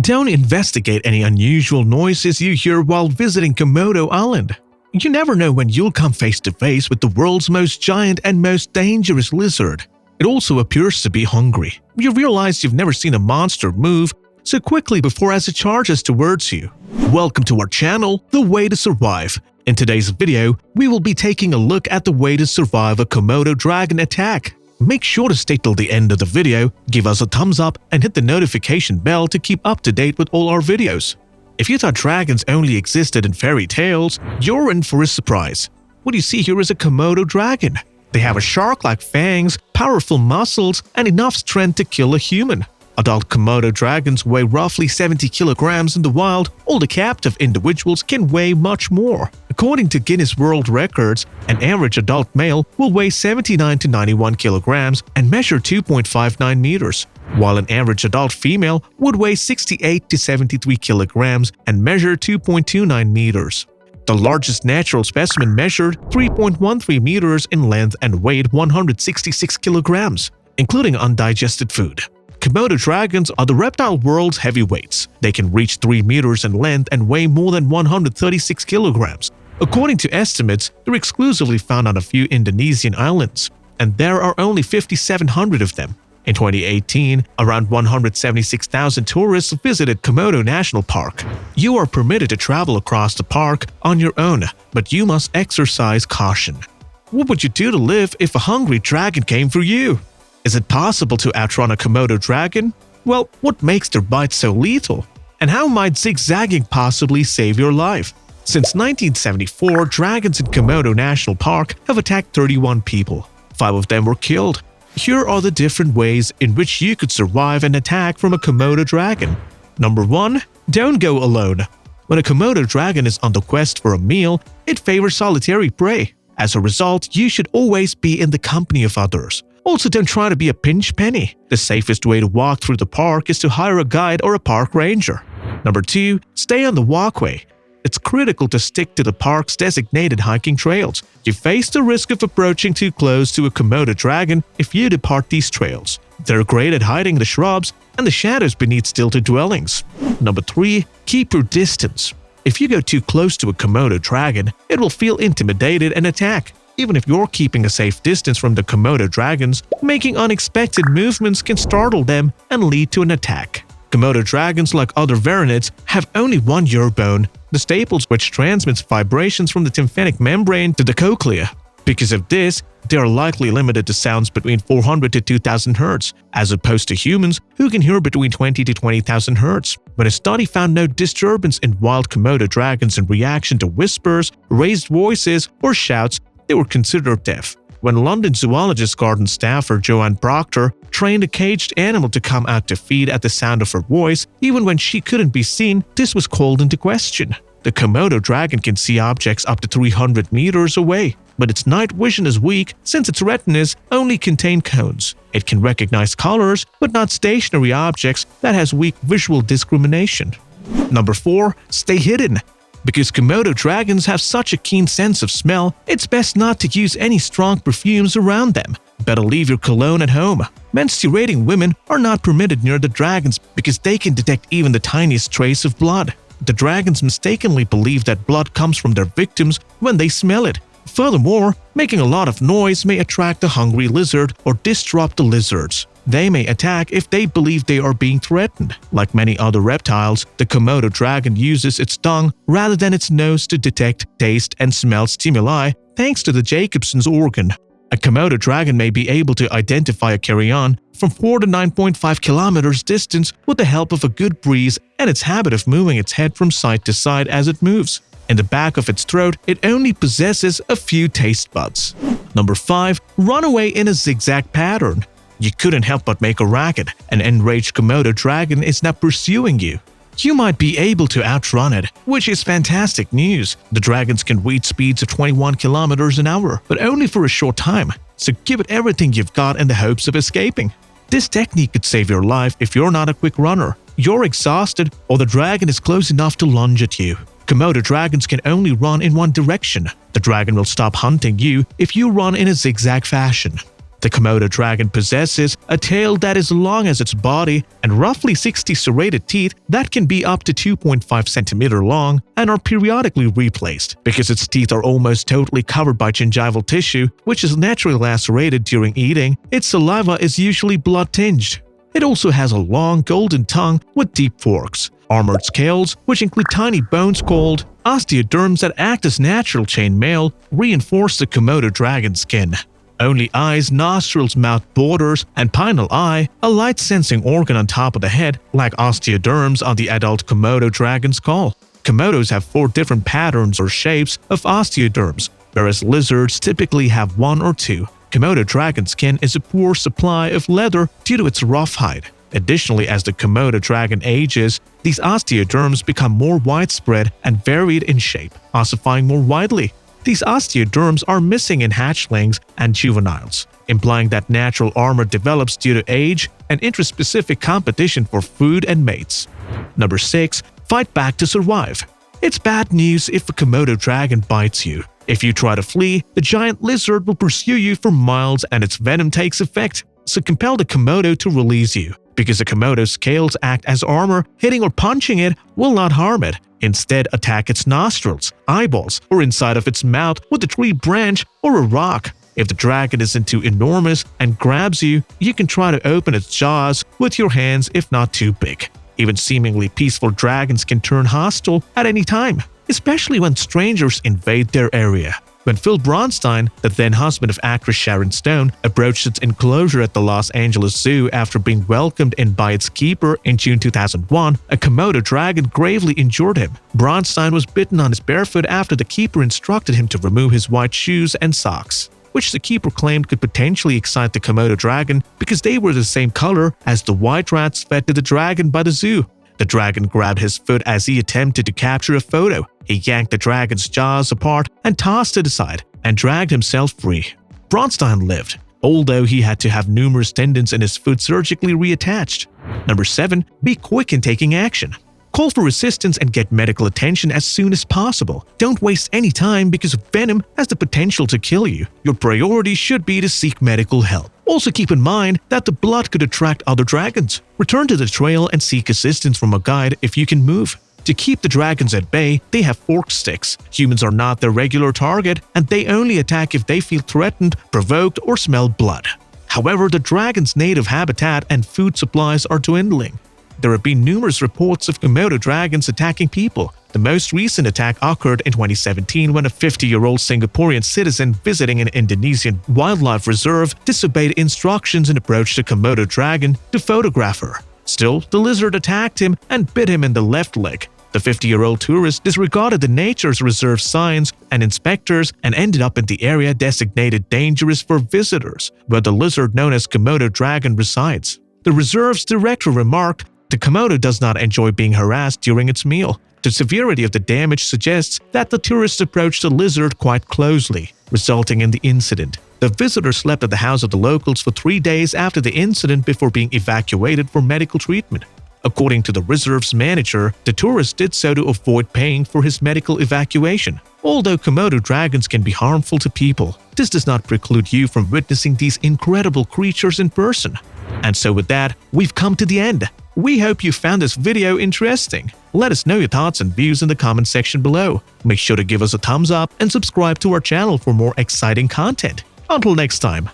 Don't investigate any unusual noises you hear while visiting Komodo Island. You never know when you'll come face to face with the world's most giant and most dangerous lizard. It also appears to be hungry. You realize you've never seen a monster move so quickly before as it charges towards you. Welcome to our channel, The Way to Survive. In today's video, we will be taking a look at the way to survive a Komodo dragon attack. Make sure to stay till the end of the video, give us a thumbs up, and hit the notification bell to keep up to date with all our videos. If you thought dragons only existed in fairy tales, you're in for a surprise. What you see here is a Komodo dragon. They have a shark-like fangs, powerful muscles, and enough strength to kill a human. Adult Komodo dragons weigh roughly 70 kilograms in the wild, while the captive individuals can weigh much more. According to Guinness World Records, an average adult male will weigh 79 to 91 kilograms and measure 2.59 meters, while an average adult female would weigh 68 to 73 kilograms and measure 2.29 meters. The largest natural specimen measured 3.13 meters in length and weighed 166 kilograms, including undigested food. Komodo dragons are the reptile world's heavyweights. They can reach 3 meters in length and weigh more than 136 kilograms. According to estimates, they're exclusively found on a few Indonesian islands, and there are only 5,700 of them. In 2018, around 176,000 tourists visited Komodo National Park. You are permitted to travel across the park on your own, but you must exercise caution. What would you do to live if a hungry dragon came for you? Is it possible to outrun a Komodo dragon? Well, what makes their bite so lethal? And how might zigzagging possibly save your life? Since 1974, dragons in Komodo National Park have attacked 31 people. 5 of them were killed. Here are the different ways in which you could survive an attack from a Komodo dragon. Number 1. Don't go alone. When a Komodo dragon is on the quest for a meal, it favors solitary prey. As a result, you should always be in the company of others. Also, don't try to be a pinch penny. The safest way to walk through the park is to hire a guide or a park ranger. Number 2. Stay on the walkway. It's critical to stick to the park's designated hiking trails. You face the risk of approaching too close to a Komodo dragon if you depart these trails. They're great at hiding the shrubs and the shadows beneath stilted dwellings. Number 3. Keep your distance. If you go too close to a Komodo dragon, it will feel intimidated and attack. Even if you're keeping a safe distance from the Komodo dragons, making unexpected movements can startle them and lead to an attack. Komodo dragons, like other varanids, have only one ear bone, the staples, which transmits vibrations from the tympanic membrane to the cochlea. Because of this, they are likely limited to sounds between 400 to 2000 Hz, as opposed to humans who can hear between 20 to 20,000 Hz. When a study found no disturbance in wild Komodo dragons in reaction to whispers, raised voices, or shouts, they were considered deaf. When London Zoologist Garden staffer Joanne Proctor trained a caged animal to come out to feed at the sound of her voice, even when she couldn't be seen, this was called into question. The Komodo dragon can see objects up to 300 meters away, but its night vision is weak since its retinas only contain cones. It can recognize colors, but not stationary objects that has weak visual discrimination. Number 4. Stay hidden. Because Komodo dragons have such a keen sense of smell, it's best not to use any strong perfumes around them. Better leave your cologne at home. Menstruating women are not permitted near the dragons because they can detect even the tiniest trace of blood. The dragons mistakenly believe that blood comes from their victims when they smell it. Furthermore, making a lot of noise may attract a hungry lizard or disrupt the lizards. They may attack if they believe they are being threatened. Like many other reptiles, the Komodo dragon uses its tongue rather than its nose to detect, taste, and smell stimuli, thanks to the Jacobson's organ. A Komodo dragon may be able to identify a carrion from 4 to 9.5 kilometers distance with the help of a good breeze and its habit of moving its head from side to side as it moves. In the back of its throat, it only possesses a few taste buds. Number 5. Run away in a zigzag pattern. You couldn't help but make a racket. An enraged Komodo dragon is now pursuing you. You might be able to outrun it, which is fantastic news. The dragons can reach speeds of 21 kilometers an hour, but only for a short time, so give it everything you've got in the hopes of escaping. This technique could save your life if you're not a quick runner. You're exhausted, or the dragon is close enough to lunge at you. Komodo dragons can only run in one direction. The dragon will stop hunting you if you run in a zigzag fashion. The Komodo dragon possesses a tail that is long as its body and roughly 60 serrated teeth that can be up to 2.5 centimeter long and are periodically replaced. Because its teeth are almost totally covered by gingival tissue, which is naturally lacerated during eating, its saliva is usually blood-tinged. It also has a long golden tongue with deep forks. Armored scales, which include tiny bones called osteoderms that act as natural chainmail, reinforce the Komodo dragon's skin. Only eyes, nostrils, mouth borders, and pineal eye, a light-sensing organ on top of the head, like osteoderms on the adult Komodo dragon's skull. Komodos have 4 different patterns or shapes of osteoderms, whereas lizards typically have 1 or 2. Komodo dragon skin is a poor supply of leather due to its rough hide. Additionally, as the Komodo dragon ages, these osteoderms become more widespread and varied in shape, ossifying more widely. These osteoderms are missing in hatchlings and juveniles, implying that natural armor develops due to age and interspecific competition for food and mates. Number 6. Fight back to survive. It's bad news if a Komodo dragon bites you. If you try to flee, the giant lizard will pursue you for miles and its venom takes effect, so compel the Komodo to release you. Because the Komodo's scales act as armor, hitting or punching it will not harm it. Instead, attack its nostrils, eyeballs, or inside of its mouth with a tree branch or a rock. If the dragon isn't too enormous and grabs you, you can try to open its jaws with your hands if not too big. Even seemingly peaceful dragons can turn hostile at any time, especially when strangers invade their area. When Phil Bronstein, the then husband of actress Sharon Stone, approached its enclosure at the Los Angeles Zoo after being welcomed in by its keeper in June 2001, a Komodo dragon gravely injured him. Bronstein was bitten on his bare foot after the keeper instructed him to remove his white shoes and socks, which the keeper claimed could potentially excite the Komodo dragon because they were the same color as the white rats fed to the dragon by the zoo. The dragon grabbed his foot as he attempted to capture a photo. He yanked the dragon's jaws apart and tossed it aside and dragged himself free. Bronstein lived, although he had to have numerous tendons in his foot surgically reattached. Number 7. Be quick in taking action. Call for assistance and get medical attention as soon as possible. Don't waste any time because venom has the potential to kill you. Your priority should be to seek medical help. Also keep in mind that the blood could attract other dragons. Return to the trail and seek assistance from a guide if you can move. To keep the dragons at bay, they have forked sticks. Humans are not their regular target, and they only attack if they feel threatened, provoked, or smell blood. However, the dragon's native habitat and food supplies are dwindling. There have been numerous reports of Komodo dragons attacking people. The most recent attack occurred in 2017 when a 50-year-old Singaporean citizen visiting an Indonesian wildlife reserve disobeyed instructions and approached a Komodo dragon to photograph her. Still, the lizard attacked him and bit him in the left leg. The 50-year-old tourist disregarded the nature's reserve signs and inspectors and ended up in the area designated dangerous for visitors, where the lizard known as Komodo dragon resides. The reserve's director remarked, "The Komodo does not enjoy being harassed during its meal." The severity of the damage suggests that the tourist approached the lizard quite closely, resulting in the incident. The visitor slept at the house of the locals for 3 days after the incident before being evacuated for medical treatment. According to the reserve's manager, the tourist did so to avoid paying for his medical evacuation. Although Komodo dragons can be harmful to people, this does not preclude you from witnessing these incredible creatures in person. And so with that, we've come to the end. We hope you found this video interesting. Let us know your thoughts and views in the comment section below. Make sure to give us a thumbs up and subscribe to our channel for more exciting content. Until next time.